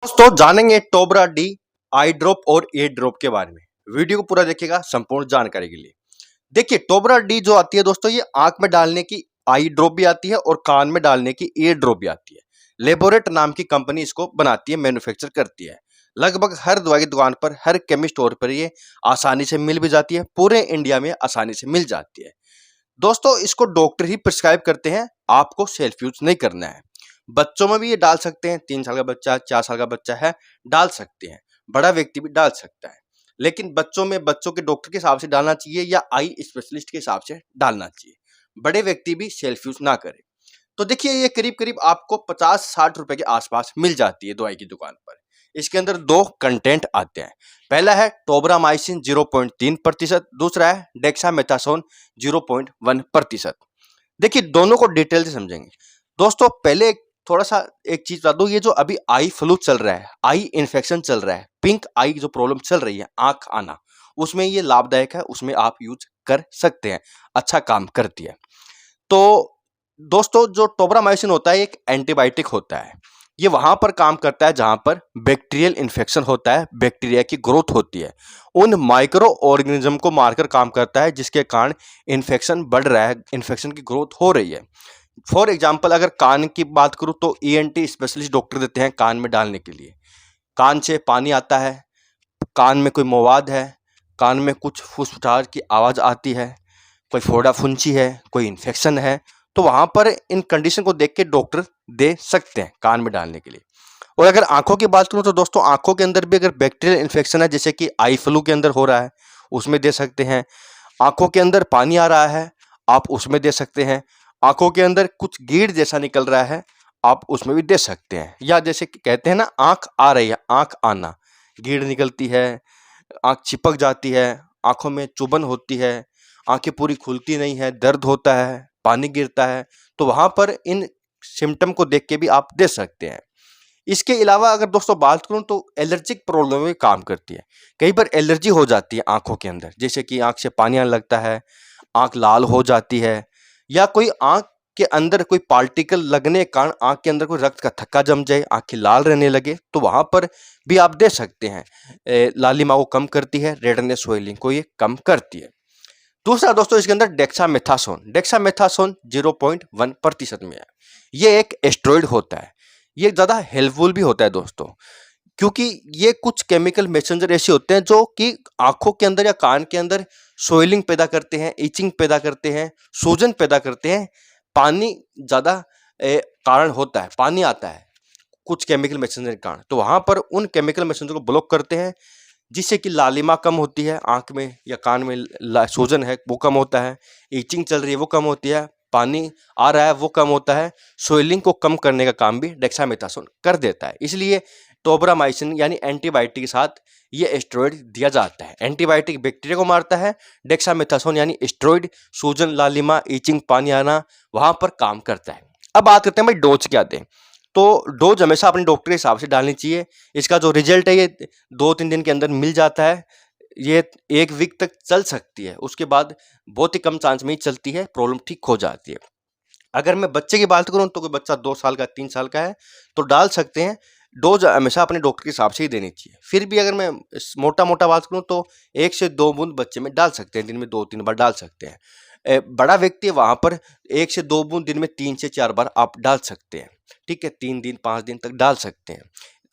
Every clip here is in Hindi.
दोस्तों जानेंगे टोबरा डी आई ड्रॉप और ए ड्रॉप के बारे में। वीडियो को पूरा देखिएगा संपूर्ण जानकारी के लिए। देखिए टोबरा डी जो आती है दोस्तों, ये आंख में डालने की आई ड्रॉप भी आती है और कान में डालने की ए ड्रॉप भी आती है। लेबोरेट नाम की कंपनी इसको बनाती है, मैन्युफैक्चर करती है। लगभग हर दवाई की दुकान पर, हर केमिस्ट स्टोर पर ये आसानी से मिल भी जाती है, पूरे इंडिया में आसानी से मिल जाती है। दोस्तों इसको डॉक्टर ही प्रिस्क्राइब करते हैं, आपको सेल्फ यूज नहीं करना है। बच्चों में भी ये डाल सकते हैं, 3 साल का बच्चा, 4 साल का बच्चा है, डाल सकते हैं। बड़ा व्यक्ति भी डाल सकता है, लेकिन बच्चों में बच्चों के डॉक्टर के हिसाब से डालना चाहिए या आई स्पेशलिस्ट के हिसाब से डालना चाहिए। बड़े व्यक्ति भी सेल्फ यूज ना करें। तो देखिए ये करीब करीब आपको 50-60 रुपए के आसपास मिल जाती है दवाई की दुकान पर। इसके अंदर 2 कंटेंट आते हैं। पहला है टोब्रामाइसिन 0.3%, दूसरा है डेक्सामेथासोन 0.1%। देखिए दोनों को डिटेल से समझेंगे। दोस्तों पहले थोड़ा सा एक चीज बता दूं, ये जो अभी आई फ्लू चल रहा है, आई इन्फेक्शन चल रहा है, पिंक आई जो प्रॉब्लम चल रही है, आंख आना, उसमें ये लाभदायक है, उसमें आप यूज कर सकते हैं, अच्छा काम करती है। तो दोस्तों जो टोब्रामाइसिन होता है एक एंटीबायोटिक होता है। ये वहां पर काम करता है जहां पर बैक्टीरियल इन्फेक्शन होता है, बैक्टीरिया की ग्रोथ होती है, उन माइक्रो ऑर्गेनिज्म को मारकर काम करता है जिसके कारण इन्फेक्शन बढ़ रहा है, इन्फेक्शन की ग्रोथ हो रही है। फॉर एग्जाम्पल अगर कान की बात करूं तो ईएनटी स्पेशलिस्ट डॉक्टर देते हैं कान में डालने के लिए। कान से पानी आता है, कान में कोई मवाद है, कान में कुछ फुसफुसाहट की आवाज आती है, कोई फोड़ा फुंची है, कोई इन्फेक्शन है, तो वहां पर इन कंडीशन को देख के डॉक्टर दे सकते हैं कान में डालने के लिए। और अगर आंखों की बात करूं तो दोस्तों आंखों के अंदर भी अगर बैक्टीरियल इन्फेक्शन है, जैसे कि आई फ्लू के अंदर हो रहा है, उसमें दे सकते हैं। आंखों के अंदर पानी आ रहा है, आप उसमें दे सकते हैं। आंखों के अंदर कुछ गीड़ जैसा निकल रहा है, आप उसमें भी दे सकते हैं। या जैसे कि कहते हैं ना, आंख आ रही है, आंख आना, गीड़ निकलती है, आंख चिपक जाती है, आंखों में चुभन होती है, आंखें पूरी खुलती नहीं है, दर्द होता है, पानी गिरता है, तो वहां पर इन सिम्टम को देख के भी आप दे सकते हैं। इसके अलावा अगर दोस्तों बात करूं तो एलर्जिक प्रॉब्लम में काम करती है। कई बार एलर्जी हो जाती है आंखों के अंदर, जैसे कि आंख से पानी आने लगता है, आंख लाल हो जाती है, या कोई आंख के अंदर कोई पार्टिकल लगने के कारण आंख के अंदर कोई रक्त का थक्का जम जाए, आंखें लाल रहने लगे, तो वहां पर भी आप दे सकते हैं। लालिमा को कम करती है, रेडनेस स्वेलिंग को ये कम करती है। दूसरा दोस्तों इसके अंदर डेक्सामेथासोन 0.1% में है। ये एक एस्टेरॉइड होता है, ये ज़्यादा हेल्पफुल भी होता है दोस्तों, क्योंकि ये कुछ केमिकल मैसेंजर ऐसे होते हैं जो कि आंखों के अंदर या कान के अंदर सोइलिंग पैदा करते हैं, इचिंग पैदा करते हैं, सूजन पैदा करते हैं। पानी ज़्यादा कारण होता है, पानी आता है कुछ केमिकल मैसेंजर के कारण, तो वहाँ पर उन केमिकल मैसेंजर को ब्लॉक करते हैं, जिससे कि लालिमा कम होती है, आंख में या कान में सूजन है वो कम होता है, इचिंग चल रही है वो कम होती है, पानी आ रहा है वो कम होता है। स्वेलिंग को कम करने का काम भी डेक्सामेथासोन कर देता है। इसलिए टोब्रामाइसिन यानी एंटीबायोटिक के साथ ये एस्टेरॉइड दिया जाता है। एंटीबायोटिक बैक्टीरिया को मारता है, डेक्सामेथासोन यानी एस्टेरॉइड सूजन, लालिमा, इचिंग, पानी आना वहां पर काम करता है। अब बात करते हैं भाई डोज क्या दें। तो डोज हमेशा अपने डॉक्टर के हिसाब से डालनी चाहिए। इसका जो रिजल्ट है ये 2-3 दिन के अंदर मिल जाता है। ये 1 वीक तक चल सकती है, उसके बाद बहुत ही कम चांस में ही चलती है, प्रॉब्लम ठीक हो जाती है। अगर मैं बच्चे की बात करूं तो कोई बच्चा 2 साल का, 3 साल का है तो डाल सकते हैं। डोज हमेशा अपने डॉक्टर के हिसाब से ही देनी चाहिए। फिर भी अगर मैं मोटा-मोटा बात करूं तो 1 से 2 बूंद बच्चे में डाल सकते हैं, दिन में 2-3 बार डाल सकते हैं। बड़ा व्यक्ति है वहां पर 1 से 2 बूंद दिन में 3 से 4 बार आप डाल सकते हैं। ठीक है, 3 दिन 5 दिन तक डाल सकते हैं।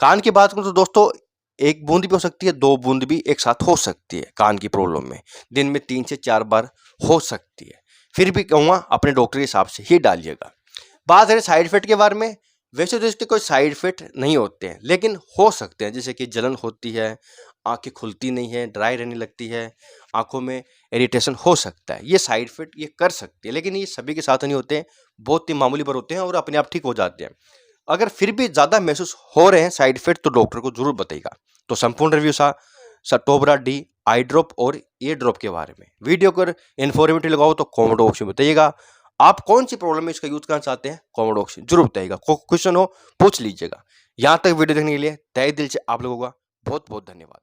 कान की बात करूं तो दोस्तों 1 बूंद भी हो सकती है, 2 बूंद भी एक साथ हो सकती है। कान की प्रॉब्लम में दिन में 3 से 4 बार हो सकती है। फिर भी कहूँगा अपने डॉक्टर के हिसाब से ही डालिएगा। बात है साइड इफेक्ट के बारे में, वैसे तो इसके कोई साइड इफेक्ट नहीं होते हैं, लेकिन हो सकते हैं, जैसे कि जलन होती है, आंखें खुलती नहीं है, ड्राई रहने लगती है, आंखों में इरिटेशन हो सकता है। ये साइड इफेक्ट ये कर सकते हैं, लेकिन ये सभी के साथ नहीं होते हैं, बहुत ही मामूली पर होते हैं और अपने आप ठीक हो जाते हैं। अगर फिर भी ज़्यादा महसूस हो रहे हैं साइड इफेक्ट तो डॉक्टर को जरूर बताइएगा। तो संपूर्ण रिव्यू टोब्रा डी आई ड्रॉप और ए ड्रॉप के बारे में। वीडियो अगर इन्फॉर्मेटिव लगाओ तो कमेंट बॉक्स में बताइएगा। आप कौन सी प्रॉब्लम में इसका यूज करना चाहते हैं, कमेंट बॉक्स में जरूर बताइएगा। कोई क्वेश्चन हो पूछ लीजिएगा। यहाँ तक वीडियो देखने के लिए तहे दिल से आप लोगों का बहुत बहुत धन्यवाद।